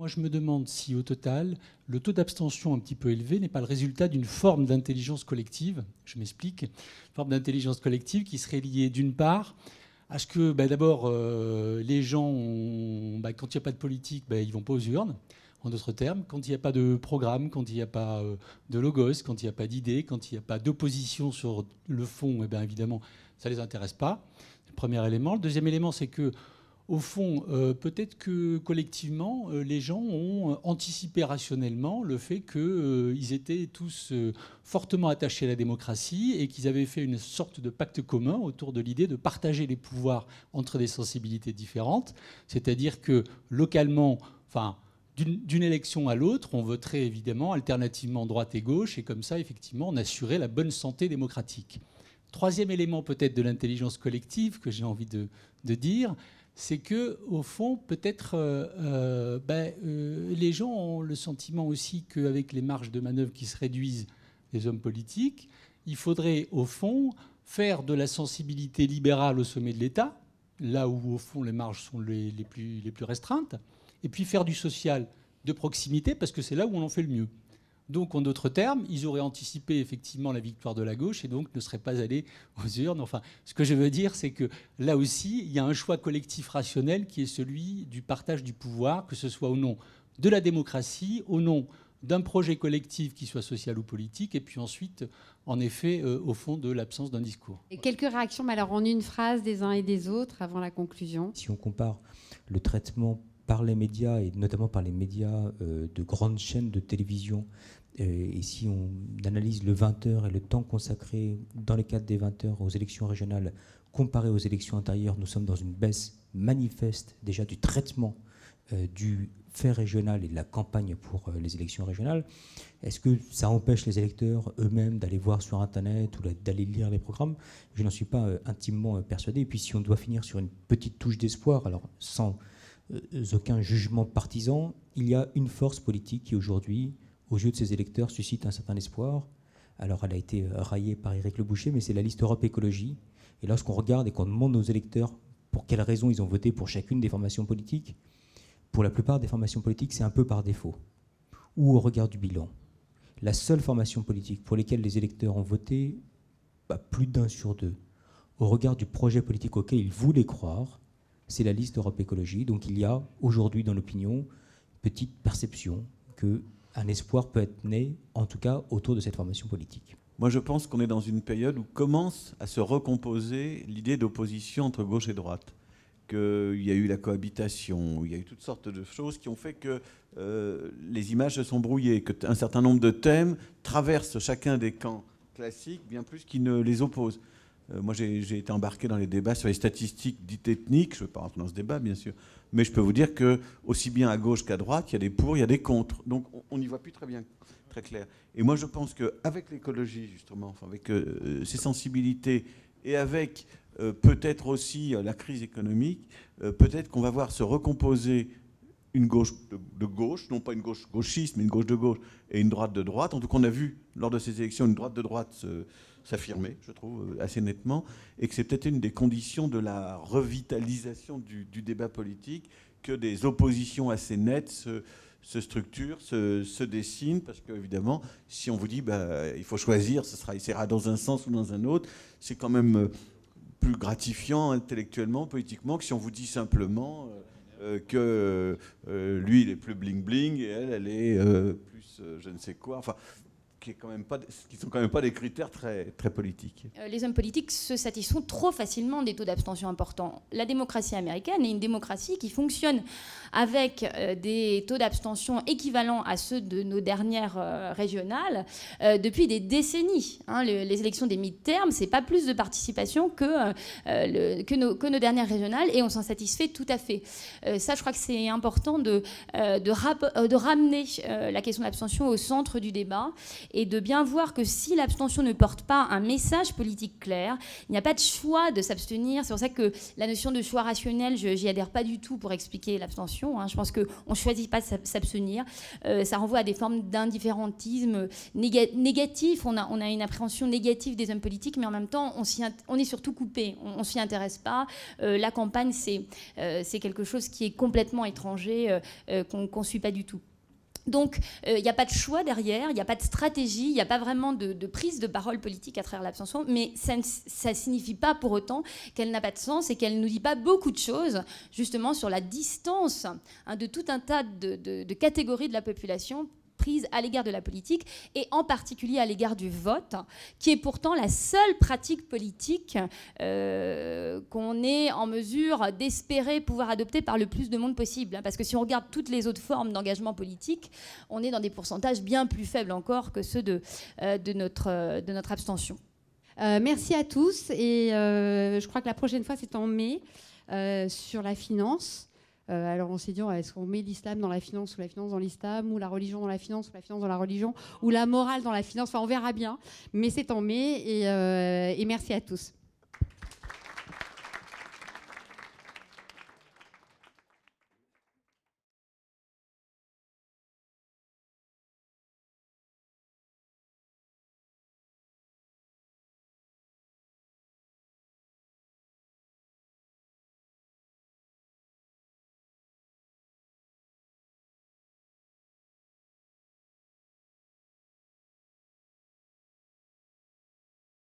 Moi, je me demande si, au total, le taux d'abstention un petit peu élevé n'est pas le résultat d'une forme d'intelligence collective. Je m'explique. Une forme d'intelligence collective qui serait liée, d'une part, à ce que, d'abord, les gens, quand il n'y a pas de politique, ils ne vont pas aux urnes. En d'autres termes, quand il n'y a pas de programme, quand il n'y a pas de logos, quand il n'y a pas d'idées, quand il n'y a pas d'opposition sur le fond, évidemment, ça ne les intéresse pas. C'est le premier élément. Le deuxième élément, c'est que, au fond, peut-être que collectivement, les gens ont anticipé rationnellement le fait qu'ils étaient tous fortement attachés à la démocratie et qu'ils avaient fait une sorte de pacte commun autour de l'idée de partager les pouvoirs entre des sensibilités différentes. C'est-à-dire que localement, d'une élection à l'autre, on voterait évidemment alternativement droite et gauche, et comme ça, effectivement, on assurait la bonne santé démocratique. Troisième élément peut-être de l'intelligence collective que j'ai envie de dire, c'est que, au fond, peut-être les gens ont le sentiment aussi qu'avec les marges de manœuvre qui se réduisent des hommes politiques, il faudrait, au fond, faire de la sensibilité libérale au sommet de l'État, là où, au fond, les marges sont les plus restreintes, et puis faire du social de proximité, parce que c'est là où on en fait le mieux. Donc, en d'autres termes, ils auraient anticipé effectivement la victoire de la gauche et donc ne seraient pas allés aux urnes. Enfin, ce que je veux dire, c'est que là aussi, il y a un choix collectif rationnel qui est celui du partage du pouvoir, que ce soit au nom de la démocratie, au nom d'un projet collectif qui soit social ou politique, et puis ensuite, en effet, au fond de l'absence d'un discours. Et quelques réactions, mais alors en une phrase des uns et des autres avant la conclusion. Si on compare le traitement par les médias, et notamment par les médias de grandes chaînes de télévision, et si on analyse le 20h et le temps consacré dans les cadres des 20h aux élections régionales comparé aux élections intérieures, nous sommes dans une baisse manifeste déjà du traitement du fait régional et de la campagne pour les élections régionales. Est-ce que ça empêche les électeurs eux-mêmes d'aller voir sur Internet ou d'aller lire les programmes? Je n'en suis pas intimement persuadé. Et puis si on doit finir sur une petite touche d'espoir, alors sans aucun jugement partisan, il y a une force politique qui aujourd'hui, aux yeux de ses électeurs, suscite un certain espoir. Alors elle a été raillée par Éric Le Boucher, mais c'est la liste Europe Écologie. Et lorsqu'on regarde et qu'on demande aux électeurs pour quelles raisons ils ont voté pour chacune des formations politiques, pour la plupart des formations politiques, c'est un peu par défaut, ou au regard du bilan. La seule formation politique pour laquelle les électeurs ont voté, plus d'1 sur 2, au regard du projet politique auquel ils voulaient croire, c'est la liste Europe Écologie. Donc il y a aujourd'hui dans l'opinion une petite perception qu'un espoir peut être né, en tout cas autour de cette formation politique. Moi, je pense qu'on est dans une période où commence à se recomposer l'idée d'opposition entre gauche et droite. Qu'il y a eu la cohabitation, il y a eu toutes sortes de choses qui ont fait que les images se sont brouillées, qu'un certain nombre de thèmes traversent chacun des camps classiques bien plus qu'ils ne les opposent. Moi, j'ai été embarqué dans les débats sur les statistiques dites ethniques. Je ne vais pas rentrer dans ce débat, bien sûr. Mais je peux vous dire que aussi bien à gauche qu'à droite, il y a des pour, il y a des contre. Donc, on n'y voit plus très bien, très clair. Et moi, je pense qu'avec l'écologie, justement, enfin, avec ses sensibilités et avec peut-être aussi la crise économique, peut-être qu'on va voir se recomposer une gauche de gauche, non pas une gauche gauchiste, mais une gauche de gauche et une droite de droite. En tout cas, on a vu lors de ces élections une droite de droite s'affirmer, je trouve, assez nettement, et que c'est peut-être une des conditions de la revitalisation du débat politique, que des oppositions assez nettes se structurent, se dessinent, parce qu'évidemment, si on vous dit il faut choisir, il sera dans un sens ou dans un autre, c'est quand même plus gratifiant intellectuellement, politiquement, que si on vous dit simplement que lui, il est plus bling-bling, et elle est plus je ne sais quoi, enfin, qui ne sont quand même pas des critères très, très politiques. Les hommes politiques se satisfont trop facilement des taux d'abstention importants. La démocratie américaine est une démocratie qui fonctionne avec des taux d'abstention équivalents à ceux de nos dernières régionales depuis des décennies. Les élections des mid-terms, c'est pas plus de participation que nos dernières régionales, et on s'en satisfait tout à fait. Ça, je crois que c'est important de ramener la question de l'abstention au centre du débat. et de bien voir que si l'abstention ne porte pas un message politique clair, il n'y a pas de choix de s'abstenir. C'est pour ça que la notion de choix rationnel, j'y adhère pas du tout pour expliquer l'abstention. Je pense qu'on ne choisit pas de s'abstenir. Ça renvoie à des formes d'indifférentisme négatif. On a une appréhension négative des hommes politiques, mais en même temps, on est surtout coupé. On ne s'y intéresse pas. La campagne, c'est quelque chose qui est complètement étranger, qu'on ne suit pas du tout. Donc, il n'y a pas de choix derrière, il n'y a pas de stratégie, il n'y a pas vraiment de prise de parole politique à travers l'abstention, mais ça ne signifie pas pour autant qu'elle n'a pas de sens et qu'elle ne nous dit pas beaucoup de choses, justement, sur la distance de tout un tas de catégories de la population prise à l'égard de la politique et en particulier à l'égard du vote, qui est pourtant la seule pratique politique qu'on est en mesure d'espérer pouvoir adopter par le plus de monde possible. Parce que si on regarde toutes les autres formes d'engagement politique, on est dans des pourcentages bien plus faibles encore que ceux de notre abstention. Merci à tous et je crois que la prochaine fois c'est en mai sur la finance. Alors on s'est dit, est-ce qu'on met l'islam dans la finance ou la finance dans l'islam, ou la religion dans la finance ou la finance dans la religion, ou la morale dans la finance, enfin on verra bien, mais c'est en mai et merci à tous.